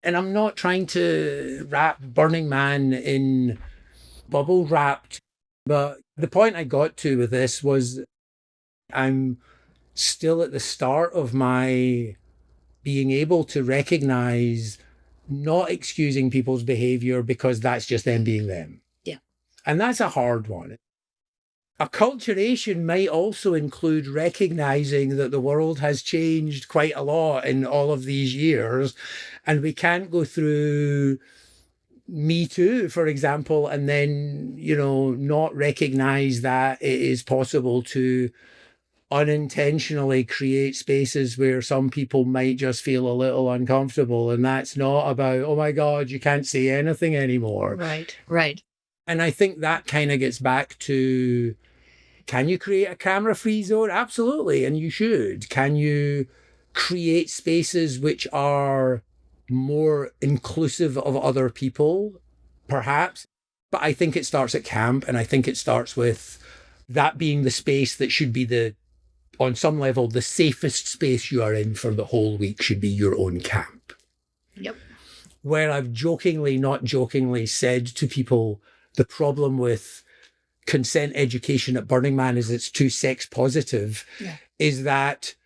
And I'm not trying to wrap Burning Man in bubble wrapped, but the point I got to with this was I'm still at the start of my being able to recognize not excusing people's behavior because that's just them being them. Yeah. And that's a hard one. Acculturation might also include recognizing that the world has changed quite a lot in all of these years, and we can't go through Me Too, for example, and then, not recognize that it is possible to unintentionally create spaces where some people might just feel a little uncomfortable. And that's not about, oh my God, you can't say anything anymore. Right. And I think that kind of gets back to, can you create a camera-free zone? Absolutely, and you should. Can you create spaces which are more inclusive of other people? Perhaps. But I think it starts at camp, and I think it starts with that being the space that should be on some level, the safest space you are in for the whole week should be your own camp. Yep. Where I've not jokingly said to people, the problem with consent education at Burning Man is it's too sex positive, is that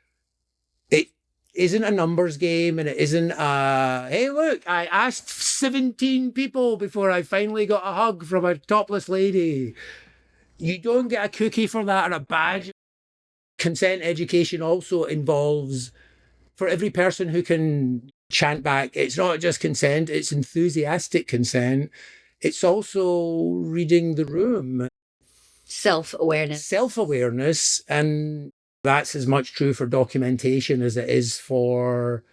it isn't a numbers game, and it isn't hey, look, I asked 17 people before I finally got a hug from a topless lady. You don't get a cookie for that or a badge. Consent education also involves, for every person who can chant back, it's not just consent, it's enthusiastic consent. It's also reading the room. Self-awareness. And that's as much true for documentation as it is for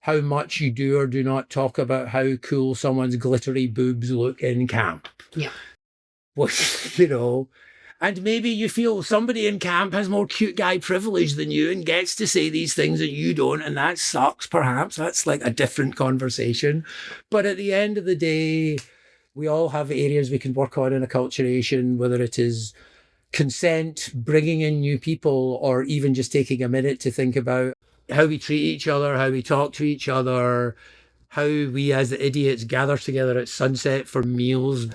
how much you do or do not talk about how cool someone's glittery boobs look in camp. Yeah. Well, and maybe you feel somebody in camp has more cute guy privilege than you and gets to say these things and you don't, and that sucks, perhaps. That's like a different conversation. But at the end of the day, we all have areas we can work on in acculturation, whether it is consent, bringing in new people, or even just taking a minute to think about how we treat each other, how we talk to each other, how we as the idiots gather together at sunset for meals.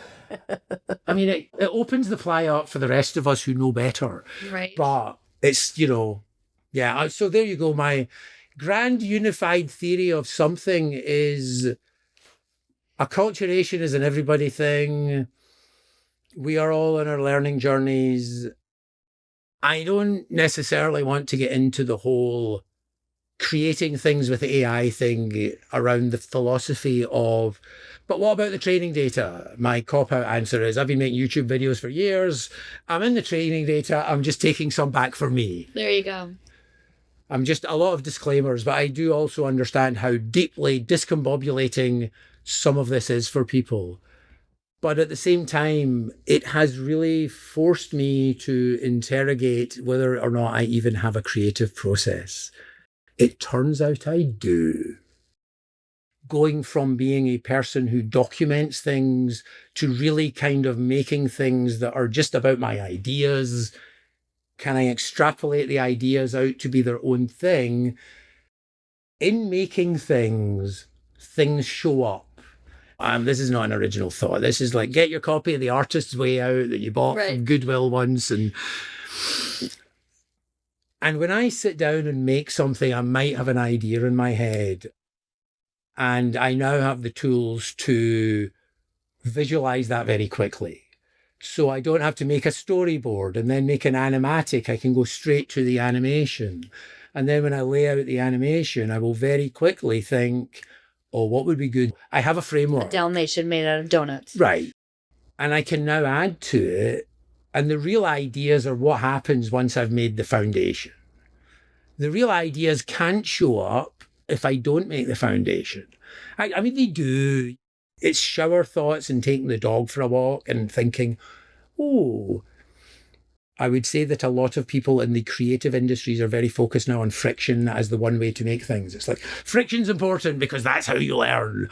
I mean, it opens the playa up for the rest of us who know better. Right. But it's, so there you go. My grand unified theory of something is acculturation is an everybody thing. We are all on our learning journeys. I don't necessarily want to get into the whole creating things with AI thing around the philosophy of, but what about the training data? My cop-out answer is, I've been making YouTube videos for years. I'm in the training data. I'm just taking some back for me. There you go. I'm just a lot of disclaimers, but I do also understand how deeply discombobulating some of this is for people. But at the same time, it has really forced me to interrogate whether or not I even have a creative process. It turns out I do. Going from being a person who documents things to really kind of making things that are just about my ideas. Can I extrapolate the ideas out to be their own thing? In making things show up. This is not an original thought. This is like, get your copy of The Artist's Way Out that you bought from Goodwill once. And when I sit down and make something, I might have an idea in my head. And I now have the tools to visualize that very quickly. So I don't have to make a storyboard and then make an animatic. I can go straight to the animation. And then when I lay out the animation, I will very quickly think, oh, what would be good? I have a framework. A Dalmatian made out of donuts. Right. And I can now add to it. And the real ideas are what happens once I've made the foundation. The real ideas can't show up if I don't make the foundation. I mean, they do. It's shower thoughts and taking the dog for a walk and thinking, oh, I would say that a lot of people in the creative industries are very focused now on friction as the one way to make things. It's like, friction's important because that's how you learn.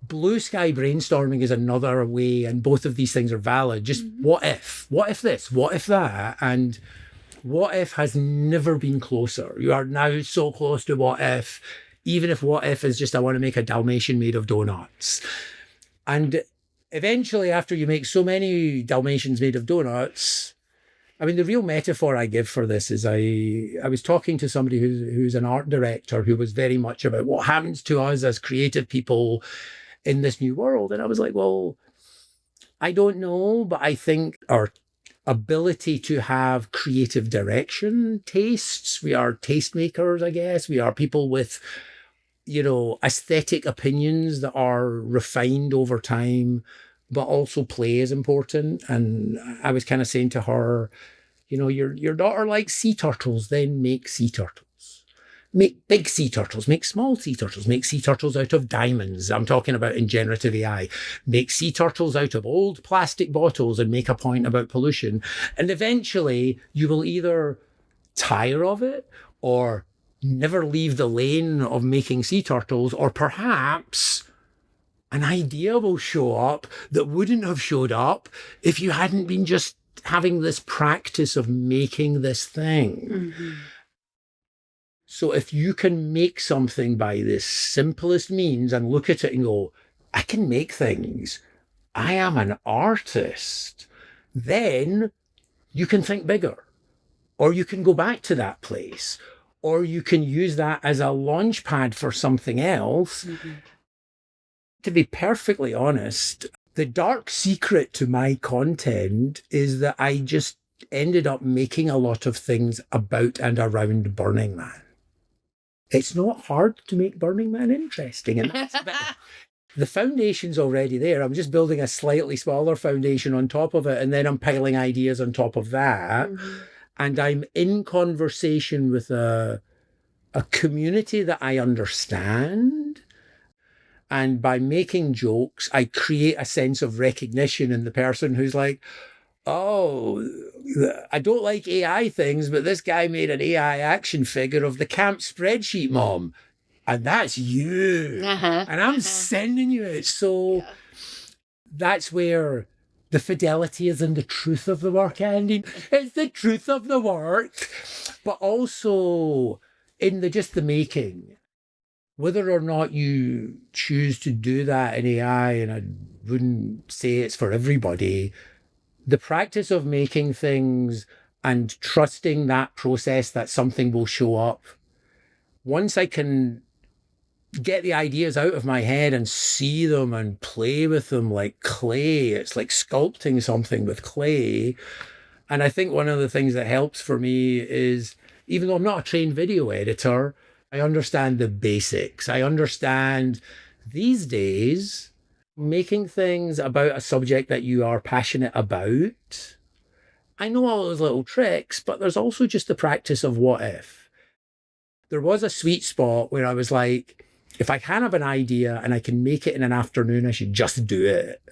Blue sky brainstorming is another way, and both of these things are valid. Just what if? What if this? What if that? And what if has never been closer. You are now so close to what if, even if what if is just, I want to make a Dalmatian made of donuts. And eventually, after you make so many Dalmatians made of donuts, I mean, the real metaphor I give for this is I was talking to somebody who's an art director who was very much about what happens to us as creative people in this new world. And I was like, well, I don't know, but I think our ability to have creative direction, tastes, we are tastemakers, I guess. We are people with, aesthetic opinions that are refined over time, but also play is important. And I was kind of saying to her, your daughter likes sea turtles, then make sea turtles. Make big sea turtles, make small sea turtles, make sea turtles out of diamonds. I'm talking about in generative AI. Make sea turtles out of old plastic bottles and make a point about pollution. And eventually you will either tire of it or never leave the lane of making sea turtles, or perhaps an idea will show up that wouldn't have showed up if you hadn't been just having this practice of making this thing. Mm-hmm. So if you can make something by this simplest means and look at it and go, I can make things, I am an artist, then you can think bigger, or you can go back to that place, or you can use that as a launch pad for something else. Mm-hmm. To be perfectly honest, the dark secret to my content is that I just ended up making a lot of things about and around Burning Man. It's not hard to make Burning Man interesting. And that's the foundation's already there. I'm just building a slightly smaller foundation on top of it, and then I'm piling ideas on top of that. Mm-hmm. And I'm in conversation with a community that I understand. And by making jokes, I create a sense of recognition in the person who's like, oh, I don't like AI things, but this guy made an AI action figure of the camp spreadsheet mom. And that's you. Uh-huh. And I'm sending you it. So that's where the fidelity is in the truth of the work, Andy. It's the truth of the work, but also in the making. Whether or not you choose to do that in AI, and I wouldn't say it's for everybody, the practice of making things and trusting that process that something will show up. Once I can get the ideas out of my head and see them and play with them like clay, it's like sculpting something with clay. And I think one of the things that helps for me is, even though I'm not a trained video editor, I understand the basics. I understand these days making things about a subject that you are passionate about. I know all those little tricks, but there's also just the practice of what if. There was a sweet spot where I was like, if I can have an idea and I can make it in an afternoon, I should just do it.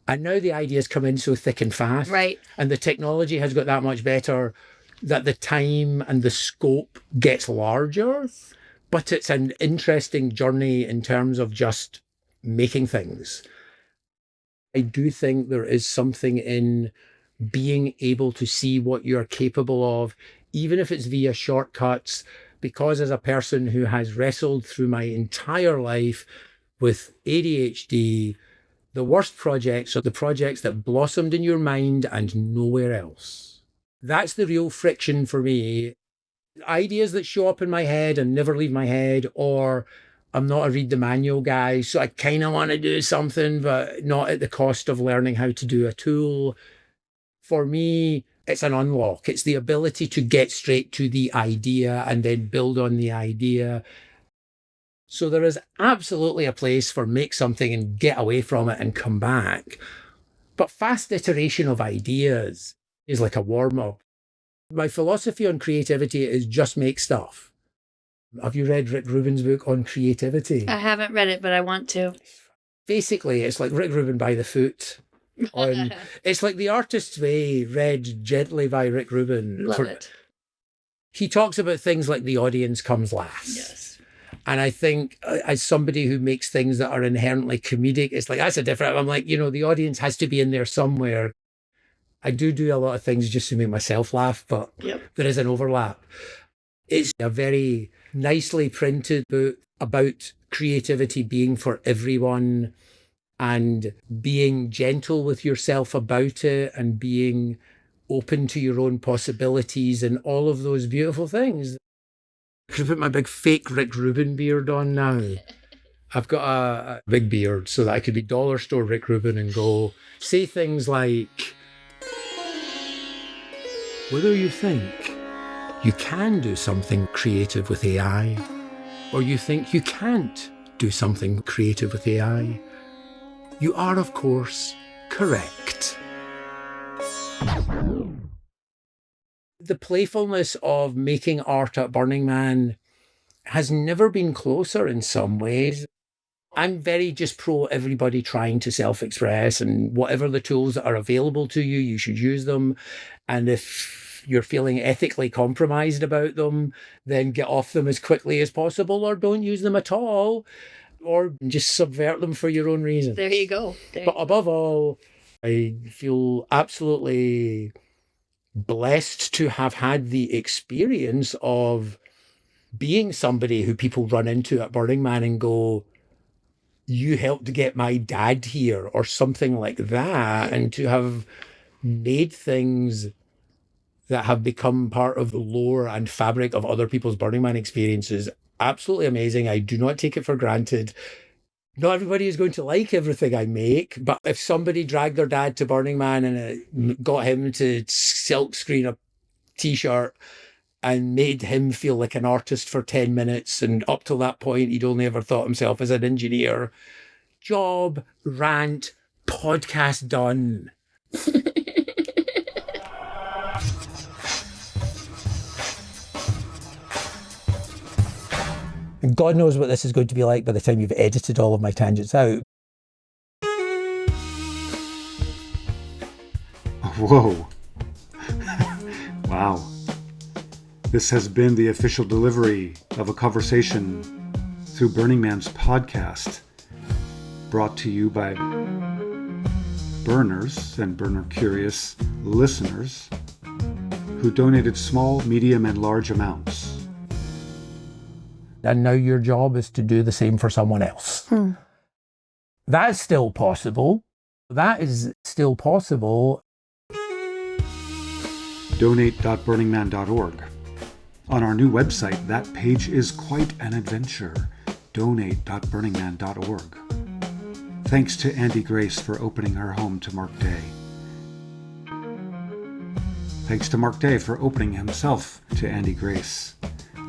And now the ideas come in so thick and fast. Right. And the technology has got that much better that the time and the scope gets larger. But it's an interesting journey in terms of just making things. I do think there is something in being able to see what you're capable of, even if it's via shortcuts, because as a person who has wrestled through my entire life with ADHD, the worst projects are the projects that blossomed in your mind and nowhere else. That's the real friction for me. Ideas that show up in my head and never leave my head, or I'm not a read the manual guy, so I kind of want to do something, but not at the cost of learning how to do a tool. For me, it's an unlock. It's the ability to get straight to the idea and then build on the idea. So there is absolutely a place for make something and get away from it and come back. But fast iteration of ideas is like a warm-up. My philosophy on creativity is just make stuff. Have you read Rick Rubin's book on creativity? I haven't read it, but I want to. Basically, it's like Rick Rubin by the Foot. It's like The Artist's Way, read gently by Rick Rubin. Love it. He talks about things like the audience comes last. Yes. And I think as somebody who makes things that are inherently comedic, it's like, that's a different, I'm like, the audience has to be in there somewhere. I do a lot of things just to make myself laugh, but there is an overlap. It's a very nicely printed book about creativity being for everyone and being gentle with yourself about it and being open to your own possibilities and all of those beautiful things. I could put my big fake Rick Rubin beard on now. I've got a big beard so that I could be dollar store Rick Rubin and say things like, whether you think you can do something creative with AI, or you think you can't do something creative with AI, you are, of course, correct. The playfulness of making art at Burning Man has never been closer in some ways. I'm very just pro everybody trying to self-express, and whatever the tools that are available to you, you should use them. And if you're feeling ethically compromised about them, then get off them as quickly as possible, or don't use them at all, or just subvert them for your own reasons. There you go. But above all, I feel absolutely blessed to have had the experience of being somebody who people run into at Burning Man and go, you helped get my dad here, or something like that, and to have made things that have become part of the lore and fabric of other people's Burning Man experiences. Absolutely amazing. I do not take it for granted. Not everybody is going to like everything I make, but if somebody dragged their dad to Burning Man and it got him to silk screen a t-shirt and made him feel like an artist for 10 minutes, and up till that point he'd only ever thought himself as an engineer, job, rant, podcast done. And God knows what this is going to be like by the time you've edited all of my tangents out. Whoa. Wow. This has been the official delivery of a conversation through Burning Man's podcast, brought to you by burners and burner-curious listeners who donated small, medium, and large amounts. And now your job is to do the same for someone else. That's still possible. That is still possible. Donate.burningman.org. On our new website, that page is quite an adventure. Donate.burningman.org. Thanks to Andie Grace for opening her home to Mark Day. Thanks to Mark Day for opening himself to Andie Grace.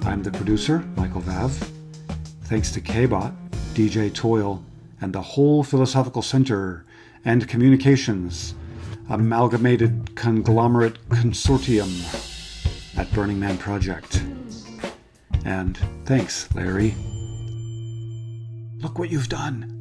I'm the producer, Michael Vav. Thanks to K-Bot, DJ Toil, and the whole Philosophical Center and Communications Amalgamated Conglomerate Consortium at Burning Man Project. And thanks, Larry. Look what you've done.